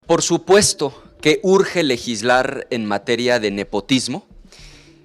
Por supuesto que urge legislar en materia de nepotismo.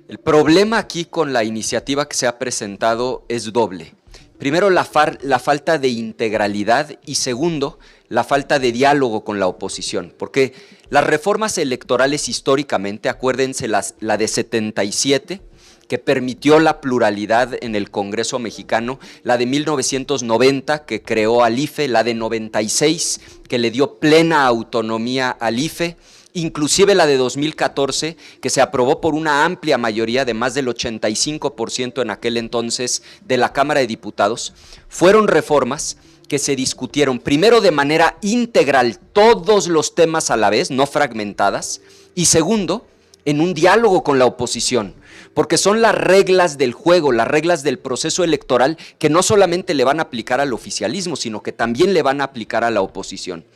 El problema aquí con la iniciativa que se ha presentado es doble. Primero, la falta de integralidad y segundo, la falta de diálogo con la oposición. Porque las reformas electorales históricamente, acuérdense la de 77, que permitió la pluralidad en el Congreso mexicano, la de 1990 que creó al IFE, la de 96 que le dio plena autonomía al IFE, inclusive la de 2014 que se aprobó por una amplia mayoría de más del 85% en aquel entonces de la Cámara de Diputados, fueron reformas que se discutieron primero de manera integral todos los temas a la vez, no fragmentadas, y segundo, en un diálogo con la oposición, porque son las reglas del juego, las reglas del proceso electoral que no solamente le van a aplicar al oficialismo, sino que también le van a aplicar a la oposición.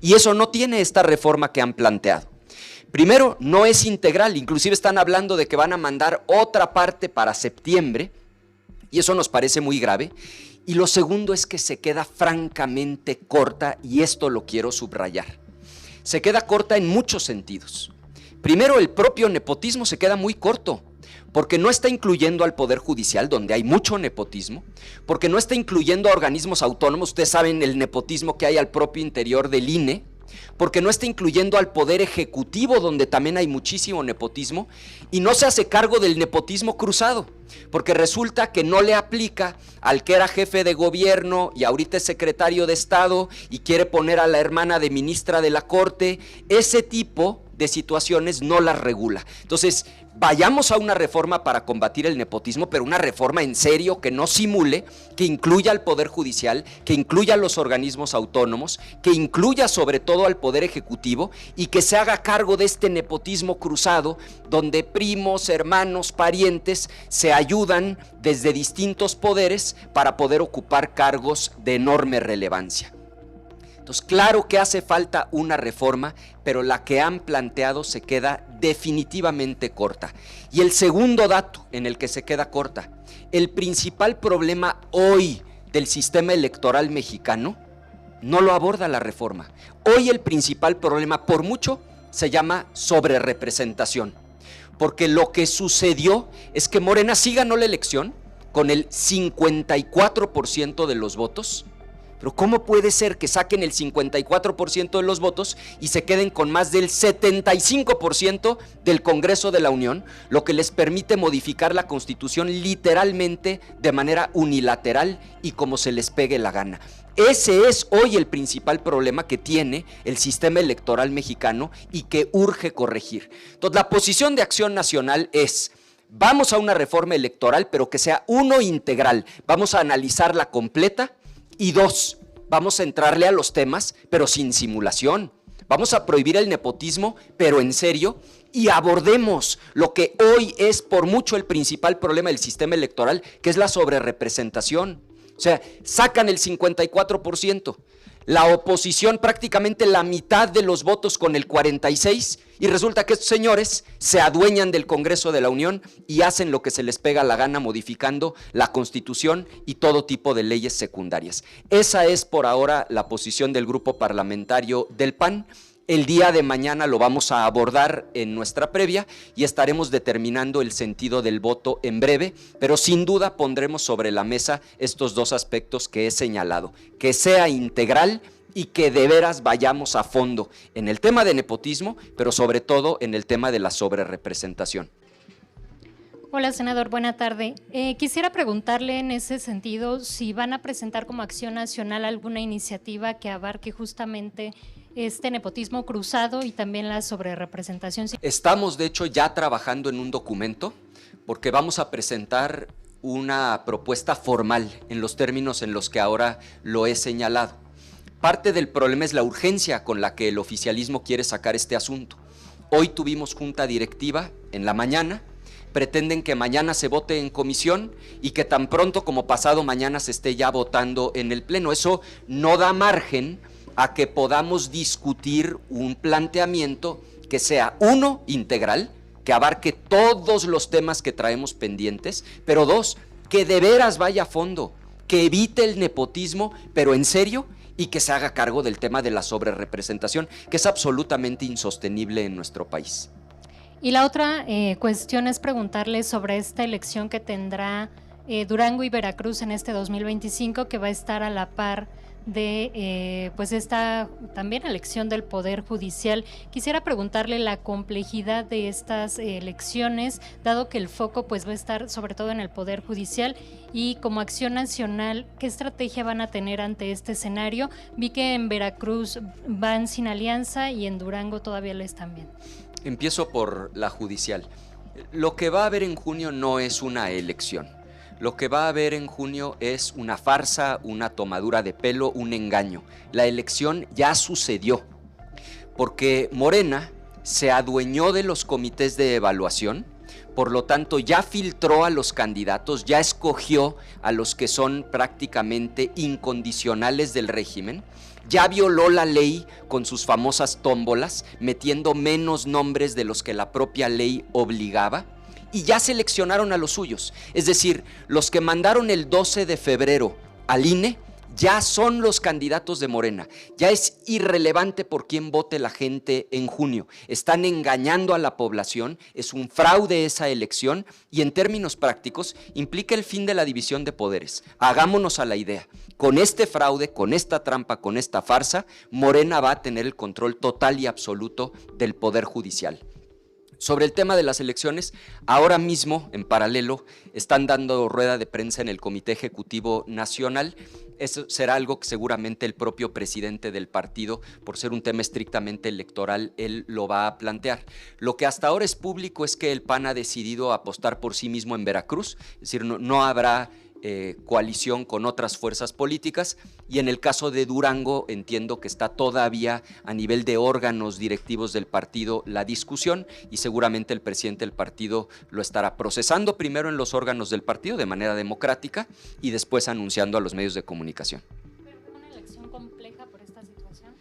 Y eso no tiene esta reforma que han planteado. Primero, no es integral, inclusive están hablando de que van a mandar otra parte para septiembre, y eso nos parece muy grave. Y lo segundo es que se queda francamente corta, y esto lo quiero subrayar. Se queda corta en muchos sentidos. Primero, el propio nepotismo se queda muy corto, porque no está incluyendo al Poder Judicial, donde hay mucho nepotismo, porque no está incluyendo a organismos autónomos, ustedes saben el nepotismo que hay al propio interior del INE, porque no está incluyendo al Poder Ejecutivo, donde también hay muchísimo nepotismo, y no se hace cargo del nepotismo cruzado, porque resulta que no le aplica al que era jefe de gobierno y ahorita es secretario de Estado y quiere poner a la hermana de ministra de la Corte. Ese tipo de situaciones no las regula. Entonces, vayamos a una reforma para combatir el nepotismo, pero una reforma en serio que no simule, que incluya al Poder Judicial, que incluya a los organismos autónomos, que incluya sobre todo al Poder Ejecutivo y que se haga cargo de este nepotismo cruzado, donde primos, hermanos, parientes se ayudan desde distintos poderes para poder ocupar cargos de enorme relevancia. Entonces, claro que hace falta una reforma, pero la que han planteado se queda definitivamente corta. Y el segundo dato en el que se queda corta, el principal problema hoy del sistema electoral mexicano no lo aborda la reforma. Hoy el principal problema, por mucho, se llama sobrerepresentación. Porque lo que sucedió es que Morena sí ganó la elección con el 54% de los votos. Pero ¿cómo puede ser que saquen el 54% de los votos y se queden con más del 75% del Congreso de la Unión, lo que les permite modificar la Constitución literalmente de manera unilateral y como se les pegue la gana? Ese es hoy el principal problema que tiene el sistema electoral mexicano y que urge corregir. Entonces, la posición de Acción Nacional es: vamos a una reforma electoral, pero que sea uno, integral. Vamos a analizarla completa. Y dos, vamos a entrarle a los temas, pero sin simulación. Vamos a prohibir el nepotismo, pero en serio, y abordemos lo que hoy es por mucho el principal problema del sistema electoral, que es la sobrerepresentación. O sea, sacan el 54%, la oposición prácticamente la mitad de los votos con el 46%, y resulta que estos señores se adueñan del Congreso de la Unión y hacen lo que se les pega la gana modificando la Constitución y todo tipo de leyes secundarias. Esa es por ahora la posición del grupo parlamentario del PAN. El día de mañana lo vamos a abordar en nuestra previa y estaremos determinando el sentido del voto en breve, pero sin duda pondremos sobre la mesa estos dos aspectos que he señalado: que sea integral y que de veras vayamos a fondo en el tema de nepotismo, pero sobre todo en el tema de la sobrerepresentación. Hola, senador, buena tarde. Quisiera preguntarle en ese sentido si van a presentar como Acción Nacional alguna iniciativa que abarque justamente este nepotismo cruzado y también la sobrerepresentación. Estamos, de hecho, ya trabajando en un documento porque vamos a presentar una propuesta formal en los términos en los que ahora lo he señalado. Parte del problema es la urgencia con la que el oficialismo quiere sacar este asunto. Hoy tuvimos junta directiva en la mañana, pretenden que mañana se vote en comisión y que tan pronto como pasado mañana se esté ya votando en el Pleno. Eso no da margen a que podamos discutir un planteamiento que sea, uno, integral, que abarque todos los temas que traemos pendientes, pero dos, que de veras vaya a fondo, que evite el nepotismo, pero en serio, y que se haga cargo del tema de la sobrerepresentación, que es absolutamente insostenible en nuestro país. Y la otra cuestión es preguntarle sobre esta elección que tendrá Durango y Veracruz en este 2025, que va a estar a la par de pues esta también elección del Poder Judicial. Quisiera preguntarle la complejidad de estas elecciones, dado que el foco pues va a estar sobre todo en el Poder Judicial, y como Acción Nacional, ¿qué estrategia van a tener ante este escenario? Vi que en Veracruz van sin alianza y en Durango todavía lo están bien. Empiezo por la judicial. Lo que va a haber en junio no es una elección. Lo que va a haber en junio es una farsa, una tomadura de pelo, un engaño. La elección ya sucedió, porque Morena se adueñó de los comités de evaluación, por lo tanto ya filtró a los candidatos, ya escogió a los que son prácticamente incondicionales del régimen, ya violó la ley con sus famosas tómbolas, metiendo menos nombres de los que la propia ley obligaba, y ya seleccionaron a los suyos. Es decir, los que mandaron el 12 de febrero al INE ya son los candidatos de Morena. Ya es irrelevante por quién vote la gente en junio. Están engañando a la población, es un fraude esa elección, y en términos prácticos implica el fin de la división de poderes. Hagámonos a la idea. Con este fraude, con esta trampa, con esta farsa, Morena va a tener el control total y absoluto del Poder Judicial. Sobre el tema de las elecciones, ahora mismo, en paralelo, están dando rueda de prensa en el Comité Ejecutivo Nacional. Eso será algo que seguramente el propio presidente del partido, por ser un tema estrictamente electoral, él lo va a plantear. Lo que hasta ahora es público es que el PAN ha decidido apostar por sí mismo en Veracruz, es decir, no habrá coalición con otras fuerzas políticas, y en el caso de Durango entiendo que está todavía a nivel de órganos directivos del partido la discusión, y seguramente el presidente del partido lo estará procesando primero en los órganos del partido de manera democrática y después anunciando a los medios de comunicación. ¿Pero fue una elección compleja por esta situación?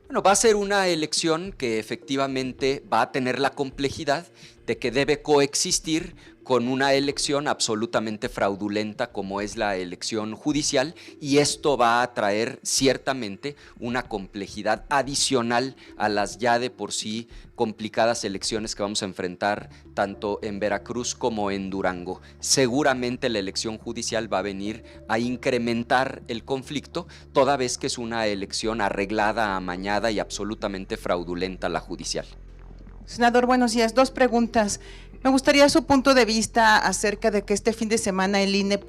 Bueno, va a ser una elección que efectivamente va a tener la complejidad de que debe coexistir con una elección absolutamente fraudulenta como es la elección judicial, y esto va a traer ciertamente una complejidad adicional a las ya de por sí complicadas elecciones que vamos a enfrentar tanto en Veracruz como en Durango. Seguramente la elección judicial va a venir a incrementar el conflicto, toda vez que es una elección arreglada, amañada y absolutamente fraudulenta la judicial. Senador, buenos días. Dos preguntas. Me gustaría su punto de vista acerca de que este fin de semana el INE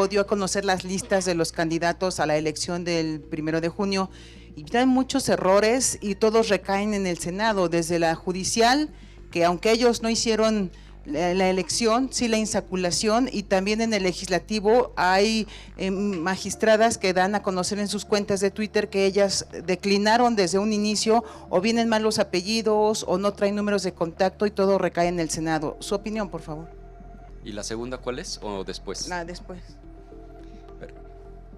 dio a conocer las listas de los candidatos a la elección del 1 de junio y hay muchos errores y todos recaen en el Senado, desde la judicial, que aunque ellos no hicieron la elección, sí la insaculación, y también en el legislativo hay magistradas que dan a conocer en sus cuentas de Twitter que ellas declinaron desde un inicio, o vienen mal los apellidos o no traen números de contacto, y todo recae en el Senado. Su opinión, por favor. ¿Y la segunda cuál es o después? Después.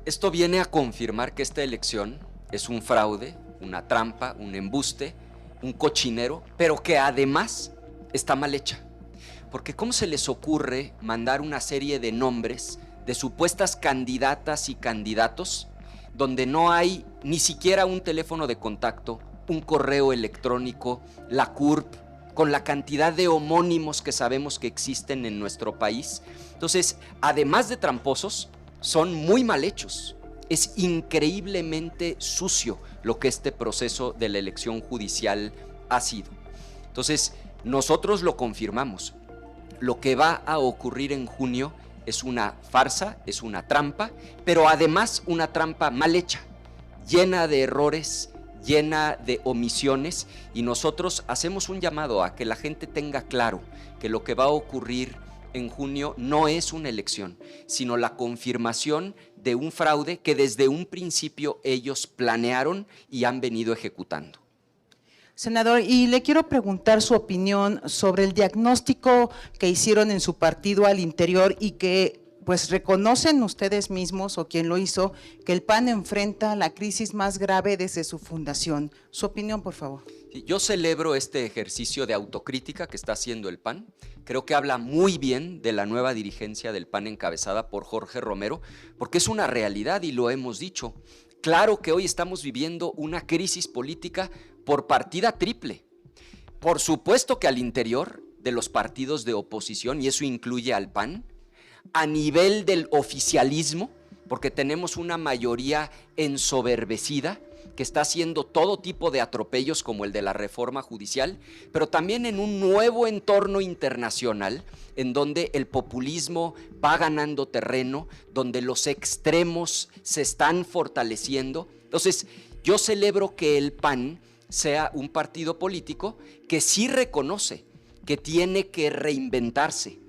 Esto viene a confirmar que esta elección es un fraude, una trampa, un embuste, un cochinero, pero que además está mal hecha. Porque ¿cómo se les ocurre mandar una serie de nombres de supuestas candidatas y candidatos donde no hay ni siquiera un teléfono de contacto, un correo electrónico, la CURP, con la cantidad de homónimos que sabemos que existen en nuestro país? Entonces, además de tramposos, son muy mal hechos. Es increíblemente sucio lo que este proceso de la elección judicial ha sido. Entonces, nosotros lo confirmamos. Lo que va a ocurrir en junio es una farsa, es una trampa, pero además una trampa mal hecha, llena de errores, llena de omisiones, y nosotros hacemos un llamado a que la gente tenga claro que lo que va a ocurrir en junio no es una elección, sino la confirmación de un fraude que desde un principio ellos planearon y han venido ejecutando. Senador, y le quiero preguntar su opinión sobre el diagnóstico que hicieron en su partido al interior y que pues reconocen ustedes mismos, o quien lo hizo, que el PAN enfrenta la crisis más grave desde su fundación. Su opinión, por favor. Yo celebro este ejercicio de autocrítica que está haciendo el PAN. Creo que habla muy bien de la nueva dirigencia del PAN encabezada por Jorge Romero, porque es una realidad y lo hemos dicho. Claro que hoy estamos viviendo una crisis política por partida triple. Por supuesto que al interior de los partidos de oposición, y eso incluye al PAN, a nivel del oficialismo, porque tenemos una mayoría ensoberbecida que está haciendo todo tipo de atropellos como el de la reforma judicial, pero también en un nuevo entorno internacional en donde el populismo va ganando terreno, donde los extremos se están fortaleciendo. Entonces, yo celebro que el PAN sea un partido político que sí reconoce que tiene que reinventarse.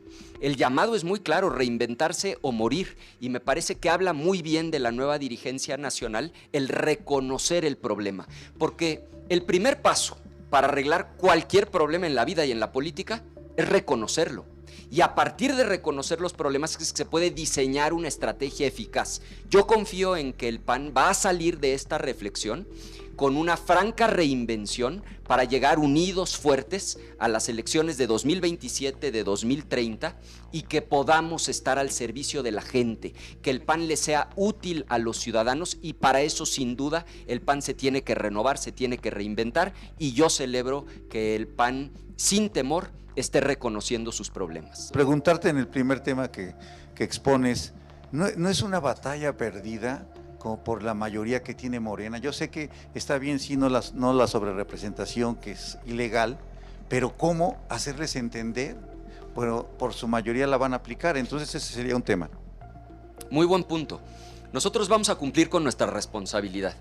El llamado es muy claro, reinventarse o morir, y me parece que habla muy bien de la nueva dirigencia nacional el reconocer el problema, porque el primer paso para arreglar cualquier problema en la vida y en la política es reconocerlo. Y a partir de reconocer los problemas se puede diseñar una estrategia eficaz. Yo confío en que el PAN va a salir de esta reflexión con una franca reinvención para llegar unidos, fuertes, a las elecciones de 2027, de 2030, y que podamos estar al servicio de la gente, que el PAN le sea útil a los ciudadanos, y para eso, sin duda, el PAN se tiene que renovar, se tiene que reinventar, y yo celebro que el PAN, sin temor, esté reconociendo sus problemas. Preguntarte en el primer tema que expones, ¿no es una batalla perdida como por la mayoría que tiene Morena? Yo sé que está bien si no la sobrerepresentación, que es ilegal, pero ¿cómo hacerles entender? Bueno, por su mayoría la van a aplicar, entonces ese sería un tema. Muy buen punto. Nosotros vamos a cumplir con nuestra responsabilidad,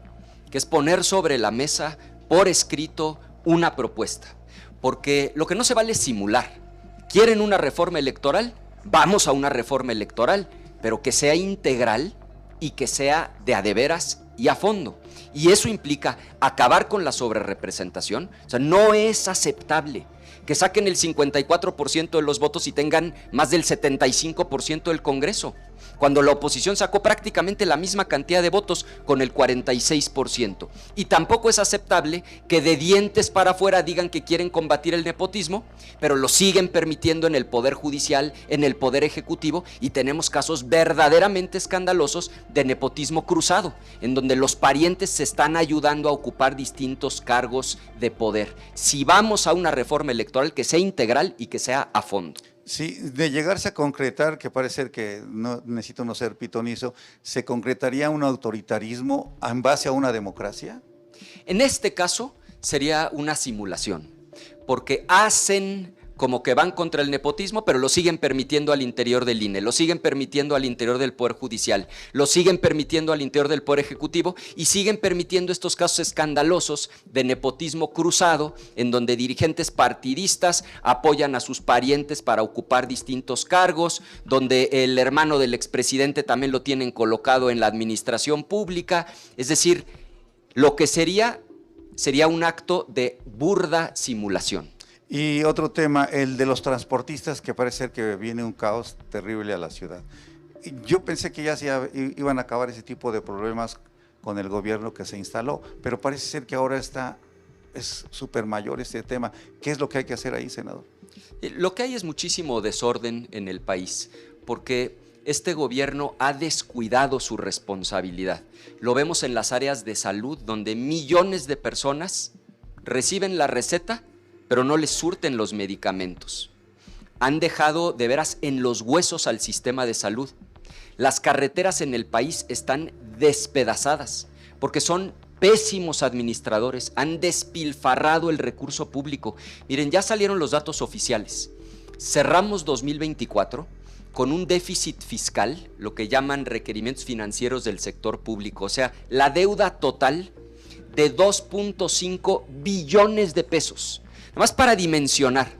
que es poner sobre la mesa, por escrito, una propuesta. Porque lo que no se vale es simular. ¿Quieren una reforma electoral? Vamos a una reforma electoral, pero que sea integral y que sea de a de veras y a fondo. Y eso implica acabar con la sobrerepresentación. O sea, no es aceptable que saquen el 54% de los votos y tengan más del 75% del Congreso, cuando la oposición sacó prácticamente la misma cantidad de votos con el 46%. Y tampoco es aceptable que de dientes para afuera digan que quieren combatir el nepotismo, pero lo siguen permitiendo en el Poder Judicial, en el Poder Ejecutivo, y tenemos casos verdaderamente escandalosos de nepotismo cruzado, en donde los parientes se están ayudando a ocupar distintos cargos de poder. Si vamos a una reforma electoral, que sea integral y que sea a fondo. Sí, de llegarse a concretar, que parece ser que no necesito no ser pitonizo, ¿se concretaría un autoritarismo en base a una democracia? En este caso sería una simulación, porque hacen como que van contra el nepotismo, pero lo siguen permitiendo al interior del INE, lo siguen permitiendo al interior del Poder Judicial, lo siguen permitiendo al interior del Poder Ejecutivo, y siguen permitiendo estos casos escandalosos de nepotismo cruzado, en donde dirigentes partidistas apoyan a sus parientes para ocupar distintos cargos, donde el hermano del expresidente también lo tienen colocado en la administración pública. Es decir, lo que sería un acto de burda simulación. Y otro tema, el de los transportistas, que parece ser que viene un caos terrible a la ciudad. Yo pensé que ya iban a acabar ese tipo de problemas con el gobierno que se instaló, pero parece ser que ahora es súper mayor este tema. ¿Qué es lo que hay que hacer ahí, senador? Lo que hay es muchísimo desorden en el país, porque este gobierno ha descuidado su responsabilidad. Lo vemos en las áreas de salud, donde millones de personas reciben la receta, pero no les surten los medicamentos. Han dejado de veras en los huesos al sistema de salud. Las carreteras en el país están despedazadas porque son pésimos administradores, han despilfarrado el recurso público. Miren, ya salieron los datos oficiales. Cerramos 2024 con un déficit fiscal, lo que llaman requerimientos financieros del sector público, o sea, la deuda total de 2.5 billones de pesos. Además, para dimensionar,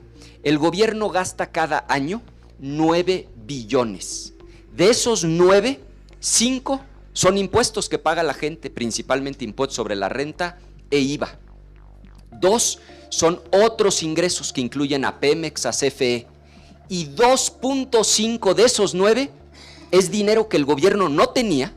el gobierno gasta cada año 9 billones. De esos 9, 5 son impuestos que paga la gente, principalmente impuestos sobre la renta e IVA. 2 son otros ingresos que incluyen a Pemex, a CFE. Y 2.5 de esos 9 es dinero que el gobierno no tenía,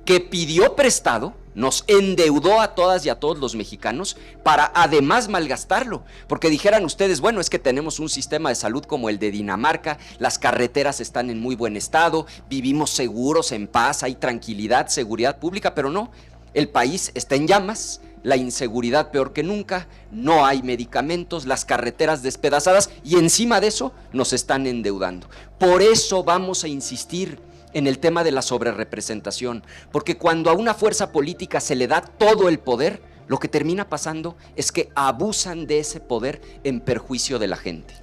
que pidió prestado, nos endeudó a todas y a todos los mexicanos para además malgastarlo, porque dijeran ustedes, bueno, es que tenemos un sistema de salud como el de Dinamarca, las carreteras están en muy buen estado, vivimos seguros, en paz, hay tranquilidad, seguridad pública, pero no, El país está en llamas, la inseguridad peor que nunca, no hay medicamentos, las carreteras despedazadas y encima de eso nos están endeudando. Por eso vamos a insistir en el tema de la sobrerepresentación, porque cuando a una fuerza política se le da todo el poder, lo que termina pasando es que abusan de ese poder en perjuicio de la gente.